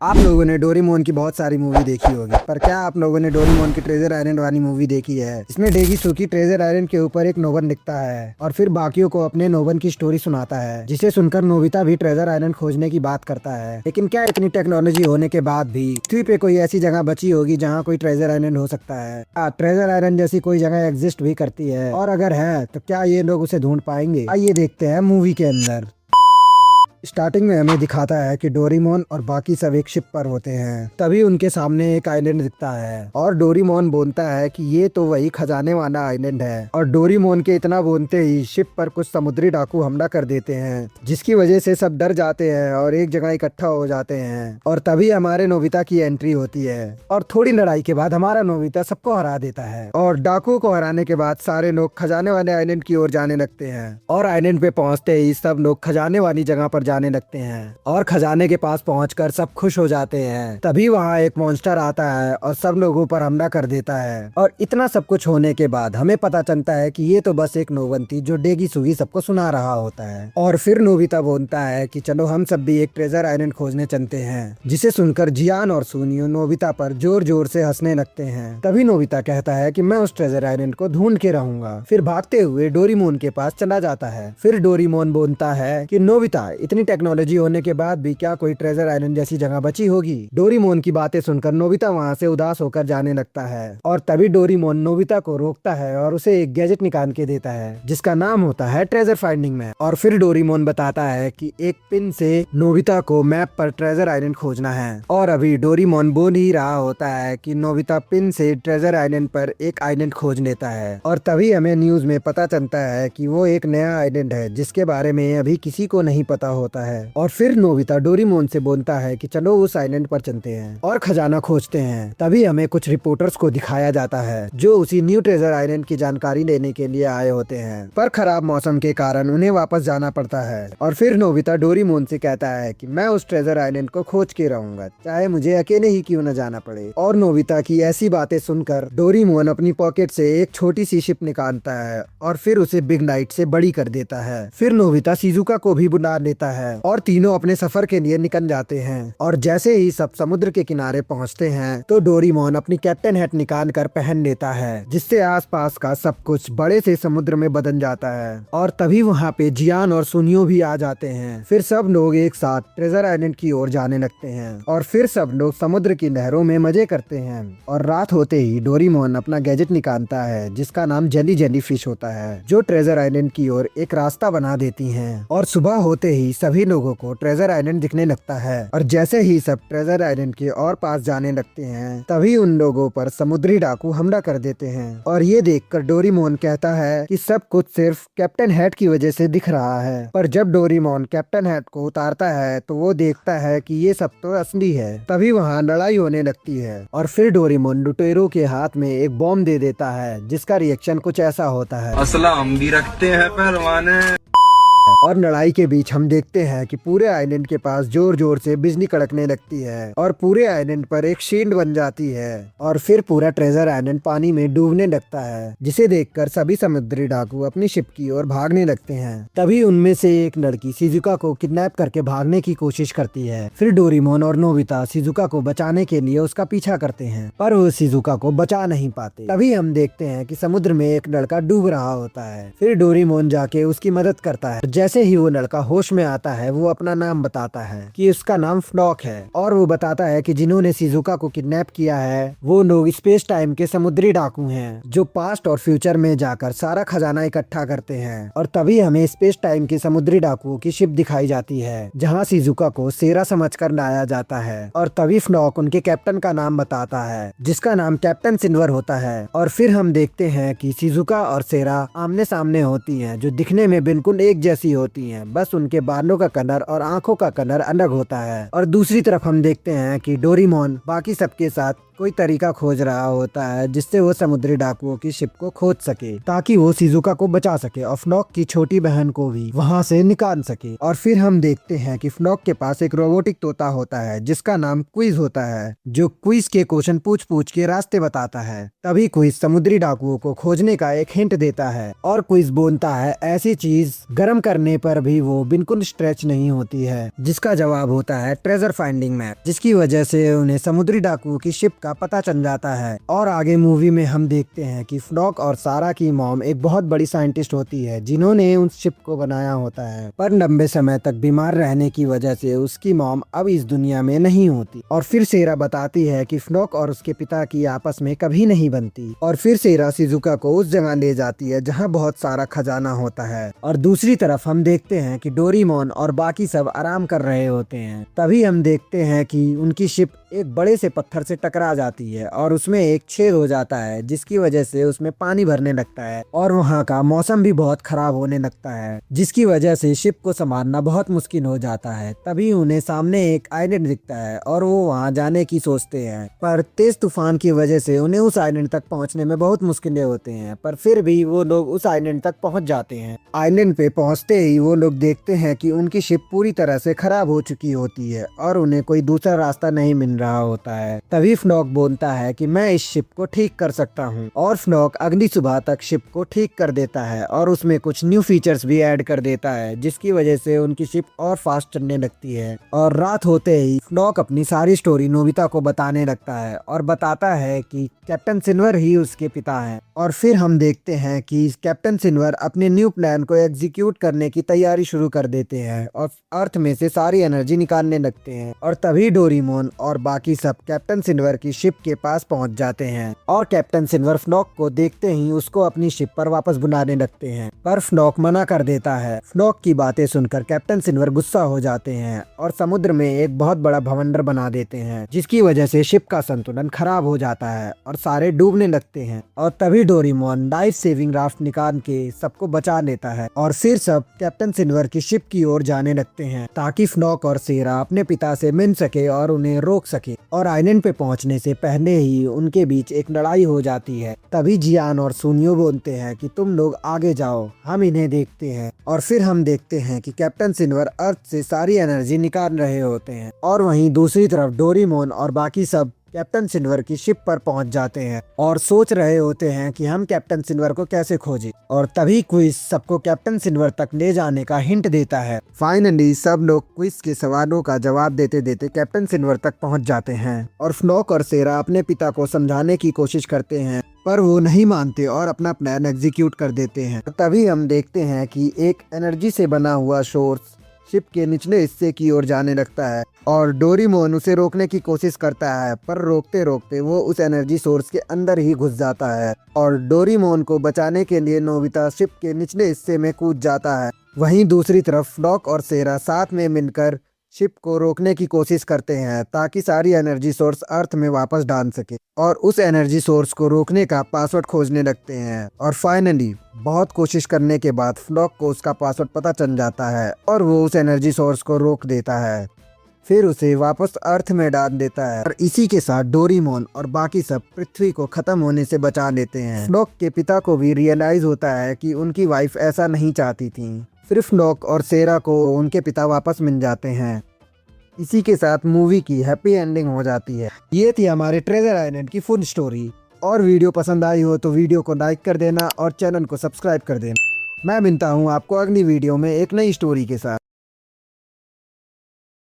आप लोगों ने डोरेमोन की बहुत सारी मूवी देखी होगी, पर क्या आप लोगों ने डोरेमोन की ट्रेजर आइलैंड वाली मूवी देखी है? इसमें डेगिसुकी ट्रेजर आइलैंड के ऊपर एक नोबन दिखता है और फिर बाकियों को अपने नोबन की स्टोरी सुनाता है, जिसे सुनकर नोबिता भी ट्रेजर आइलैंड खोजने की बात करता है। लेकिन क्या इतनी टेक्नोलॉजी होने के बाद भी पृथ्वी पे कोई ऐसी जगह बची होगी जहाँ कोई ट्रेजर आइलैंड हो सकता है? ट्रेजर आइलैंड जैसी कोई जगह एग्जिस्ट भी करती है, और अगर है तो क्या ये लोग उसे ढूंढ पाएंगे? आइए देखते हैं मूवी के अंदर। स्टार्टिंग में हमें दिखाता है कि डोरेमोन और बाकी सब एक शिप पर होते हैं। तभी उनके सामने एक आइलैंड दिखता है और डोरेमोन बोलता है कि ये तो वही खजाने वाला आइलैंड है। और डोरेमोन के इतना बोलते ही शिप पर कुछ समुद्री डाकू हमला कर देते हैं, जिसकी वजह से सब डर जाते हैं और एक जगह इकट्ठा हो जाते हैं। और तभी हमारे नोबिता की एंट्री होती है और थोड़ी लड़ाई के बाद हमारा नोबिता सबको हरा देता है। और डाकुओं को हराने के बाद सारे लोग खजाने वाले आइलैंड की ओर जाने लगते हैं और आइलैंड पे पहुंचते ही सब लोग खजाने वाली जगह पर जाने लगते हैं और खजाने के पास पहुंचकर सब खुश हो जाते हैं। तभी वहां एक मॉन्स्टर आता है और सब लोगों पर हमला कर देता है। और इतना सब कुछ होने के बाद हमें पता चलता है कि ये तो बस एक नोबन थी जो डेगिसुगी सबको सुना रहा होता है। और फिर नोबिता बोलता है कि चलो हम सब भी एक ट्रेजर आइलैंड खोजने चलते हैं, जिसे सुनकर जियान और सुनियो नोबिता पर जोर जोर से हंसने लगते हैं। तभी नोबिता कहता है कि मैं उस ट्रेजर आइलैंड को ढूंढ के रहूंगा। फिर भागते हुए डोरेमोन के पास चला जाता है। फिर डोरेमोन बोलता है कि नोबिता, इतनी टेक्नोलॉजी होने के बाद भी क्या कोई ट्रेजर आइलैंड जैसी जगह बची होगी? डोरेमोन की बातें सुनकर नोबिता वहाँ से उदास होकर जाने लगता है। और तभी डोरेमोन नोबिता को रोकता है और उसे एक गैजेट निकाल के देता है, जिसका नाम होता है ट्रेजर फाइंडिंग मैप। और फिर डोरेमोन बताता है कि एक पिन से नोबिता को मैप पर ट्रेजर आइलैंड खोजना है। और अभी डोरेमोन बोल ही रहा होता है कि नोबिता पिन से ट्रेजर आइलैंड पर एक आइलैंड खोज लेता है। और तभी हमें न्यूज में पता चलता है कि वो एक नया आइलैंड है, जिसके बारे में अभी किसी को नहीं पता होता है। और फिर नोबिता डोरेमोन से बोलता है कि चलो उस आइलैंड पर चलते हैं और खजाना खोजते हैं। तभी हमें कुछ रिपोर्टर्स को दिखाया जाता है जो उसी न्यू ट्रेजर आइलैंड की जानकारी लेने के लिए आए होते हैं, पर खराब मौसम के कारण उन्हें वापस जाना पड़ता है। और फिर नोबिता डोरेमोन से कहता है कि मैं उस ट्रेजर आइलैंड को खोज के रहूंगा, चाहे मुझे अकेले ही क्यों न जाना पड़े। और नोबिता की ऐसी बातें सुनकर डोरेमोन अपनी पॉकेट से एक छोटी सी शिप निकालता है और फिर उसे बिग नाइट से बड़ी कर देता है। फिर नोबिता शिजुका को भी बुला लेता है और तीनों अपने सफर के लिए निकल जाते हैं। और जैसे ही सब समुद्र के किनारे पहुंचते हैं तो डोरेमोन अपनी कैप्टन हैट निकाल कर पहन लेता है, जिससे आसपास का सब कुछ बड़े से समुद्र में बदल जाता है। और तभी वहाँ पे जियान और सुनियो भी आ जाते हैं। फिर सब लोग एक साथ ट्रेजर आइलैंड की ओर जाने लगते हैं और फिर सब लोग समुद्र की लहरों में मजे करते हैं। और रात होते ही डोरेमोन अपना गैजेट निकालता है, जिसका नाम जेली जेली फिश होता है, जो ट्रेजर आइलैंड की ओर एक रास्ता बना देती है। और सुबह होते ही सभी लोगों को ट्रेजर आइलैंड दिखने लगता है। और जैसे ही सब ट्रेजर आइलैंड के और पास जाने लगते हैं, तभी उन लोगों पर समुद्री डाकू हमला कर देते हैं। और ये देखकर डोरेमोन कहता है कि सब कुछ सिर्फ कैप्टन हैट की वजह से दिख रहा है। पर जब डोरेमोन कैप्टन हैट को उतारता है तो वो देखता है कि ये सब तो असली है। तभी वहाँ लड़ाई होने लगती है और फिर डोरेमोन लुटेरों के हाथ में एक बॉम्ब दे देता है, जिसका रिएक्शन कुछ ऐसा होता है। असला हम भी रखते हैं पहलवान। और लड़ाई के बीच हम देखते हैं कि पूरे आइलैंड के पास जोर जोर से बिजली कड़कने लगती है और पूरे आइलैंड पर एक शील्ड बन जाती है। और फिर पूरा ट्रेजर आइलैंड पानी में डूबने लगता है, जिसे देखकर सभी समुद्री डाकू अपनी शिप की ओर भागने लगते हैं। तभी उनमें से एक लड़की शिजुका को किडनैप करके भागने की कोशिश करती है। फिर डोरेमोन और नोबिता शिजुका को बचाने के लिए उसका पीछा करते हैं, पर वो शिजुका को बचा नहीं पाते। तभी हम देखते हैं कि समुद्र में एक लड़का डूब रहा होता है। फिर डोरेमोन जाके उसकी मदद करता है। जैसे ही वो लड़का होश में आता है, वो अपना नाम बताता है कि उसका नाम फ्लॉक है। और वो बताता है कि जिन्होंने शिजुका को किडनैप किया है वो लोग स्पेस टाइम के समुद्री डाकू हैं, जो पास्ट और फ्यूचर में जाकर सारा खजाना इकट्ठा करते हैं। और तभी हमें स्पेस टाइम के समुद्री डाकुओं की शिप दिखाई जाती है, जहाँ शिजुका को सेरा समझकर लाया जाता है। और तभी फ्लॉक उनके कैप्टन का नाम बताता है, जिसका नाम कैप्टन सिल्वर होता है। और फिर हम देखते हैं कि शिजुका और सेरा आमने सामने होती हैं, जो दिखने में बिल्कुल एक जैसी होती हैं, बस उनके बालों का कलर और आंखों का कलर अलग होता है। और दूसरी तरफ हम देखते हैं कि डोरेमोन बाकी सबके साथ कोई तरीका खोज रहा होता है जिससे वो समुद्री डाकुओं की शिप को खोज सके ताकि वो शिजुका को बचा सके और फ्नॉक की छोटी बहन को भी वहाँ से निकाल सके। और फिर हम देखते हैं कि फ्नॉक के पास एक रोबोटिक तोता होता है जिसका नाम क्विज होता है, जो क्विज के क्वेश्चन पूछ पूछ के रास्ते बताता है। तभी क्विज समुद्री डाकुओं को खोजने का एक हिंट देता है और क्विज बोलता है ऐसी चीज गर्म करने पर भी वो बिल्कुल स्ट्रेच नहीं होती है, जिसका जवाब होता है ट्रेजर फाइंडिंग मैप, जिसकी वजह से उन्हें समुद्री डाकुओं की शिप का पता चल जाता है। और आगे मूवी में हम देखते हैं कि फ्नॉक और सारा की मॉम एक बहुत बड़ी साइंटिस्ट होती है जिन्होंने उस शिप को बनाया होता है, पर लंबे समय तक बीमार रहने की वजह से उसकी मॉम अब इस दुनिया में नहीं होती। और फिर सेरा बताती है कि फ्नॉक और उसके पिता की आपस में कभी नहीं बनती। और फिर सेरा शिजुका को उस जगह ले जाती है जहाँ बहुत सारा खजाना होता है। और दूसरी तरफ हम देखते हैं कि डोरीमोन और बाकी सब आराम कर रहे होते हैं। तभी हम देखते हैं कि उनकी शिप एक बड़े से पत्थर से टकरा जाती है और उसमें एक छेद हो जाता है, जिसकी वजह से उसमें पानी भरने लगता है और वहाँ का मौसम भी बहुत खराब होने लगता है, जिसकी वजह से शिप को संभालना बहुत मुश्किल हो जाता है। तभी उन्हें सामने एक आइलैंड दिखता है और वो वहाँ जाने की सोचते हैं, पर तेज तूफान की वजह से उन्हें उस आइलैंड तक पहुँचने में बहुत मुश्किलें होते हैं। पर फिर भी वो लोग उस आइलैंड तक पहुँच जाते हैं। आइलैंड पे पहुँचते ही वो लोग देखते हैं कि उनकी शिप पूरी तरह से खराब हो चुकी होती है और उन्हें कोई दूसरा रास्ता नहीं मिल रहा होता है। तभी फ्नॉक बोलता है कि मैं इस शिप को ठीक कर सकता हूँ और फ्नॉक अगली सुबह तक शिप को ठीक कर देता है और उसमें कुछ न्यू फीचर्स भी ऐड कर देता है, जिसकी वजह से उनकी शिप और फास्ट चलने लगती है। और रात होते ही फ्नॉक अपनी सारी स्टोरी नोबिता को बताने लगता है और बताता है कि कैप्टन सिल्वर ही उसके पिता हैं। और फिर हम देखते हैं कि कैप्टन सिल्वर अपने न्यू प्लान को एग्जीक्यूट करने की तैयारी शुरू कर देते हैं और अर्थ में से सारी एनर्जी निकालने लगते हैं। और तभी डोरीमोन और बाकी सब कैप्टन सिल्वर की शिप के पास पहुंच जाते हैं और कैप्टन सिल्वर फ्नॉक को देखते ही उसको अपनी शिप पर वापस बुलाने लगते हैं, पर फ्नॉक मना कर देता है। फ्नॉक की बातें सुनकर कैप्टन सिल्वर गुस्सा हो जाते हैं और समुद्र में एक बहुत बड़ा भवंडर बना देते हैं, जिसकी वजह से शिप का संतुलन खराब हो जाता है और सारे डूबने लगते हैं। और तभी डोरीमोन लाइफ सेविंग राफ्ट निकाल के सबको बचा लेता है और फिर सब कैप्टन सिल्वर की शिप की ओर जाने लगते हैं ताकि फ्नॉक और सेरा अपने पिता से मिल सके और उन्हें रोक सके। और आइलैंड पे पहुंचने से पहले ही उनके बीच एक लड़ाई हो जाती है। तभी जियान और सुनियो बोलते हैं कि तुम लोग आगे जाओ, हम इन्हें देखते हैं। और फिर हम देखते हैं कि कैप्टन सिल्वर अर्थ से सारी एनर्जी निकाल रहे होते हैं और वहीं दूसरी तरफ डोरीमोन और बाकी सब कैप्टन सिल्वर की शिप पर पहुंच जाते हैं और सोच रहे होते हैं कि हम कैप्टन सिल्वर को कैसे खोजें। और तभी क्विज सबको कैप्टन सिल्वर तक ले जाने का हिंट देता है। फाइनली सब लोग क्विज के सवालों का जवाब देते देते कैप्टन सिल्वर तक पहुंच जाते हैं और फ्नॉक और सेरा अपने पिता को समझाने की कोशिश करते हैं, पर वो नहीं मानते और अपना प्लान एग्जीक्यूट कर देते हैं। तभी हम देखते हैं कि एक एनर्जी से बना हुआ सोर्स शिप के निचले हिस्से की ओर जाने लगता है और डोरीमोन उसे रोकने की कोशिश करता है, पर रोकते रोकते वो उस एनर्जी सोर्स के अंदर ही घुस जाता है और डोरीमोन को बचाने के लिए नोबिता शिप के निचले हिस्से में कूद जाता है। वहीं दूसरी तरफ फ्नॉक और सेरा साथ में मिलकर शिप को रोकने की कोशिश करते हैं ताकि सारी एनर्जी सोर्स अर्थ में वापस डाल सके और उस एनर्जी सोर्स को रोकने का पासवर्ड खोजने लगते हैं। और फाइनली बहुत कोशिश करने के बाद फ्नॉक को उसका पासवर्ड पता चल जाता है और वो उस एनर्जी सोर्स को रोक देता है, फिर उसे वापस अर्थ में डाल देता है। और इसी के साथ डोरीमोन और बाकी सब पृथ्वी को खत्म होने से बचा लेते हैं। फ्नॉक के पिता को भी रियलाइज होता है कि उनकी वाइफ ऐसा नहीं चाहती थी। फिर फ्नॉक और सेरा को उनके पिता वापस मिल जाते हैं। इसी के साथ मूवी की हैप्पी एंडिंग हो जाती है। ये थी हमारे ट्रेजर आइलैंड की फुल स्टोरी। और वीडियो पसंद आई हो तो वीडियो को लाइक कर देना और चैनल को सब्सक्राइब कर देना। मैं मिलता हूँ आपको अगली वीडियो में एक नई स्टोरी के साथ।